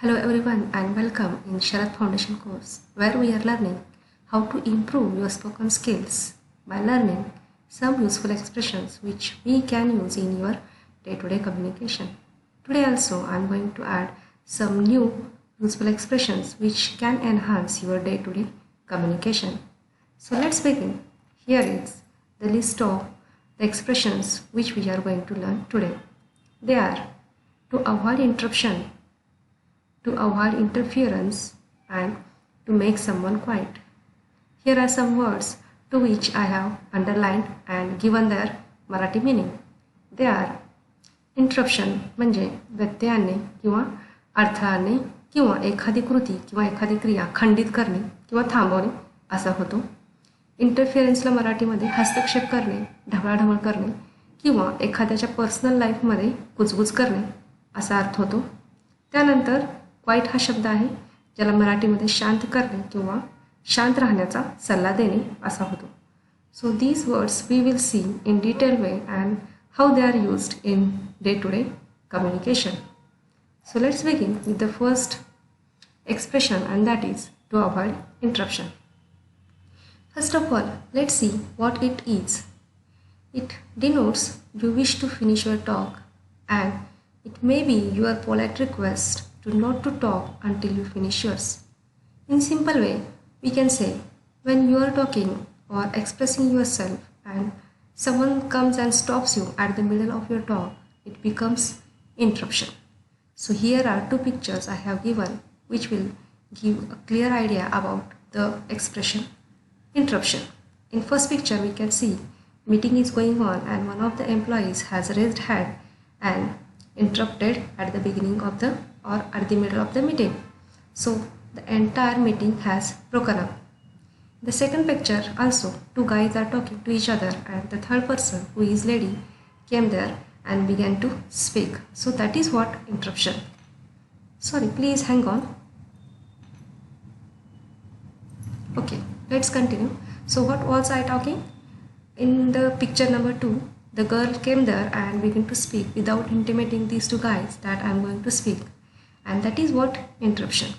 Hello everyone and welcome in Sharad Foundation course where we are learning how to improve your spoken skills by learning some useful expressions which we can use in your day-to-day communication. Today also I am going to add some new useful expressions which can enhance your day-to-day communication. So let's begin. Here is the list of the expressions which we are going to learn today. They are to avoid interruption, to avoid interference, and to make someone quiet. Here are some words to which I have underlined and given their Marathi meaning. They are interruption म्हणजे व्यत्यय आणणे किंवा अडथळा आणणे किंवा एखादी कृती किंवा एखादी क्रिया खंडित करणे किंवा थांबवणे असा होतो. इंटरफिअरन्सला मराठीमध्ये हस्तक्षेप करणे, ढवळाढवळ करणे किंवा एखाद्याच्या पर्सनल लाईफमध्ये कुजबुज करणे असा अर्थ होतो. त्यानंतर क्वाईट हा शब्द आहे ज्याला मराठीमध्ये शांत करणे किंवा शांत राहण्याचा सल्ला देणे असा होतो. So these words we will see in detail way and how they are used in day to day communication. So let's begin with the first expression, and that is to avoid interruption. First of all, let's see what it is. It denotes you wish to finish your talk, and it may be your polite request to not to talk until you finish yours. In simple way, we can say when you are talking or expressing yourself and someone comes and stops you at the middle of your talk, it becomes interruption. So here are two pictures I have given which will give a clear idea about the expression interruption. In first picture we can see meeting is going on and one of the employees has raised hand and interrupted at the beginning of the or at the middle of the meeting. So the entire meeting has broken up. The second picture also two guys are talking to each other and the third person who is lady came there and began to speak. So that is what interruption. Sorry, please hang on. Okay, let's continue. So what was I talking? In the picture number 2, the girl came there and began to speak without intimating these two guys that I am going to speak. And that is what interruption.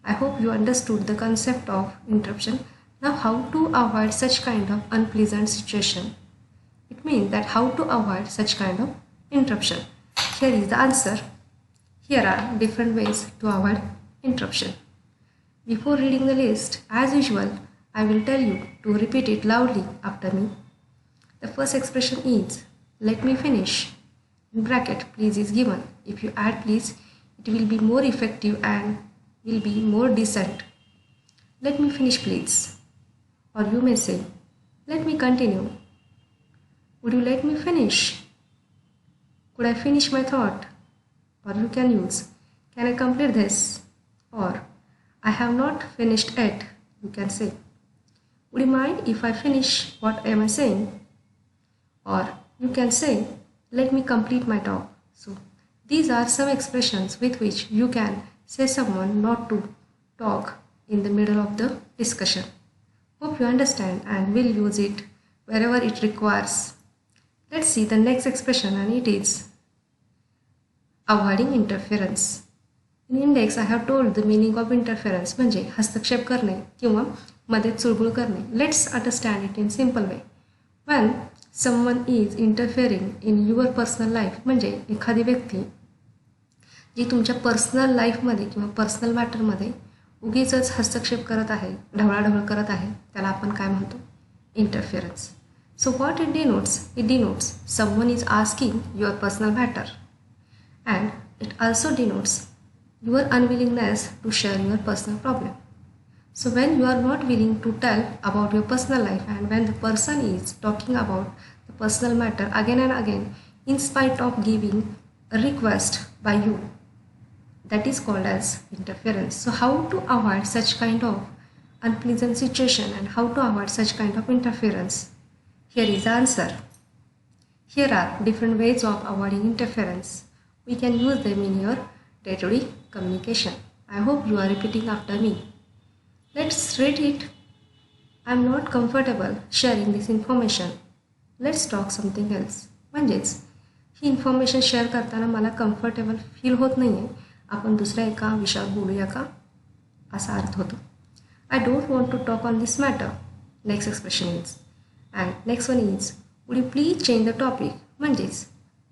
I hope you understood the concept of interruption. Now how to avoid such kind of unpleasant situation. It means that how to avoid such kind of interruption. Here is the answer. Here are different ways to avoid interruption. Before reading the list, as usual, I will tell you to repeat it loudly after me. The first expression is, let me finish. In bracket, please is given. If you add please, it will be more effective and will be more decent. Let me finish please. Or you may say, let me continue. Would you let me finish? Could I finish my thought? Or you can use, can I complete this? Or I have not finished yet. You can say, would you mind if I finish what am I saying? Or you can say, let me complete my talk. So these are some expressions with which you can say someone not to talk in the middle of the discussion. Hope you understand and will use it wherever it requires. Let's see the next expression, and it is avoiding interference. In index I have told the meaning of interference म्हणजे हस्तक्षेप करणे किंवा मध्ये चुळबुळ करणे. Let's understand it in simple way. When someone is interfering in your personal life म्हणजे एखादी व्यक्ती जी तुमच्या पर्सनल लाईफमध्ये किंवा पर्सनल मॅटरमध्ये उगीचच हस्तक्षेप करत आहे, ढवळाढवळ करत आहे, त्याला आपण काय म्हणतो? Interference. So what it denotes? It denotes someone is asking your personal matter, and it also denotes your unwillingness to share your personal problem. So when you are not willing to tell about your personal life and when the person is talking about the personal matter again and again in spite of giving a request by you, that is called as interference. So how to avoid such kind of unpleasant situation and how to avoid such kind of interference? Here is the answer. Here are different ways of avoiding interference. We can use them in your day-to-day communication. I hope you are repeating after me. Let's read it. I am not comfortable sharing this information. Let's talk something else. म्हणजेच ही information share करताना मला comfortable feel होत नाही आहे आपण दुसऱ्या एका विषयावर बोलूया का, असा अर्थ होतो. I don't want to talk on this matter. Next expression is. And next one is would you please change the topic. म्हणजेच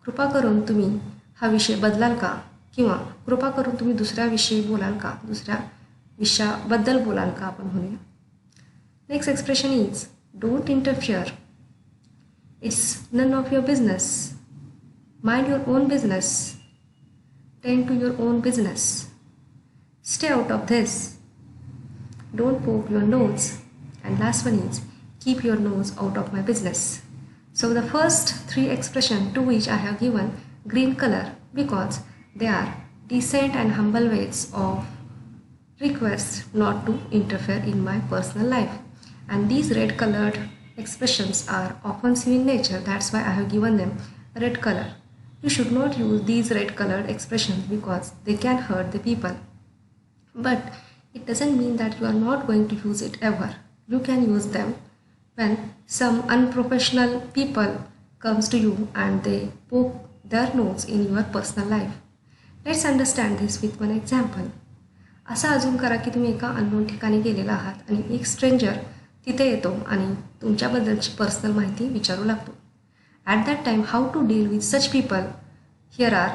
कृपा करून तुम्ही हा विषय बदलाल का, किंवा कृपा करून तुम्ही दुसऱ्या विषयी बोलाल का, दुसऱ्या विषयाबद्दल बोलाल का आपण म्हणूया. Next expression is don't interfere. It's none of your business. Mind your own business. Tend to your own business. Stay out of this. Don't poke your nose. And last one is keep your nose out of my business. So the first three expressions to which I have given green color because they are decent and humble ways of requests not to interfere in my personal life. And these red colored expressions are offensive in nature. That's why I have given them red color. You should not use these red colored expressions because they can hurt the people. But it doesn't mean that you are not going to use it ever. You can use them when some unprofessional people comes to you and they poke their nose in your personal life. Let's understand this with one example. असा अजून करा की तुम्ही एका unknown ठिकाणी गेलेला आहात आणि एक स्ट्रेंजर तिथे येतो आणि तुमच्याबद्दलची पर्सनल माहिती विचारू लागतो. At that time, how to deal with such people? Here are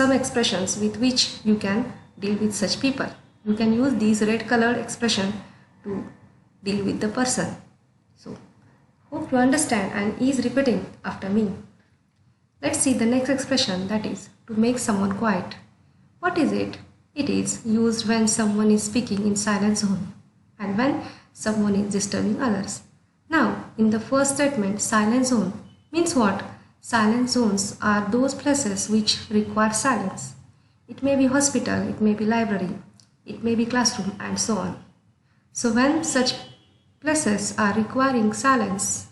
some expressions with which you can deal with such people. You can use these red colored expression to deal with the person. So, hope you understand and is repeating after me. Let's see the next expression, that is to make someone quiet. What is it? It is used when someone is speaking in silent zone and when someone is disturbing others. Now, in the first statement, silent zone means what? Silent zones are those places which require silence. It may be hospital, it may be library, it may be classroom, and so on. So when such places are requiring silence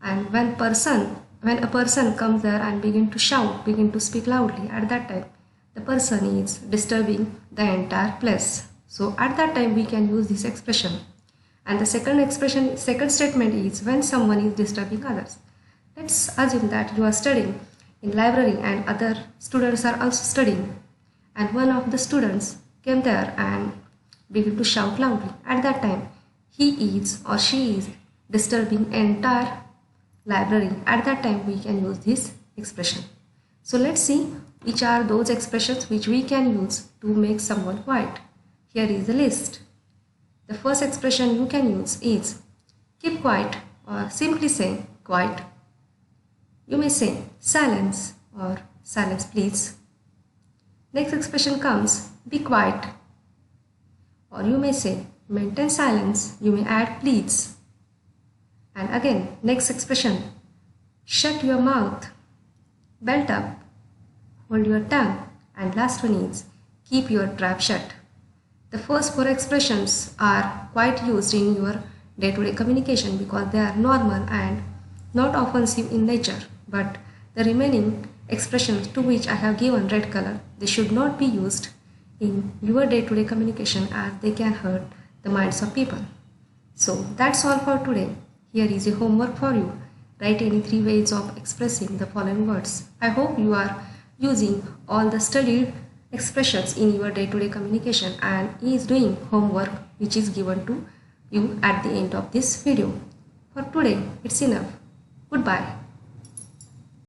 and when a person comes there and begin to shout, begin to speak loudly, at that time the person is disturbing the entire place. So at that time we can use this expression. And the second statement is when someone is disturbing others. Let's assume that you are studying in library and other students are also studying, and one of the students came there and began to shout loudly. At that time, he is or she is disturbing entire library. At that time, we can use this expression. So let's see which are those expressions which we can use to make someone quiet. Here is the list. The first expression you can use is keep quiet, or simply say quiet. You may say silence or silence please. Next expression comes be quiet, or you may say maintain silence. You may add please. And again, next expression, shut your mouth, belt up, hold your tongue, and last one is keep your trap shut. The first four expressions are quite used in your day-to-day communication because they are normal and not offensive in nature. But the remaining expressions to which I have given red color, they should not be used in your day-to-day communication as they can hurt the minds of people. So that's all for today. Here is a homework for you. Write any 3 ways of expressing the following words. I hope you are using all the studied expressions in your day-to-day communication and is doing homework which is given to you at the end of this video. For today, it's enough. Goodbye.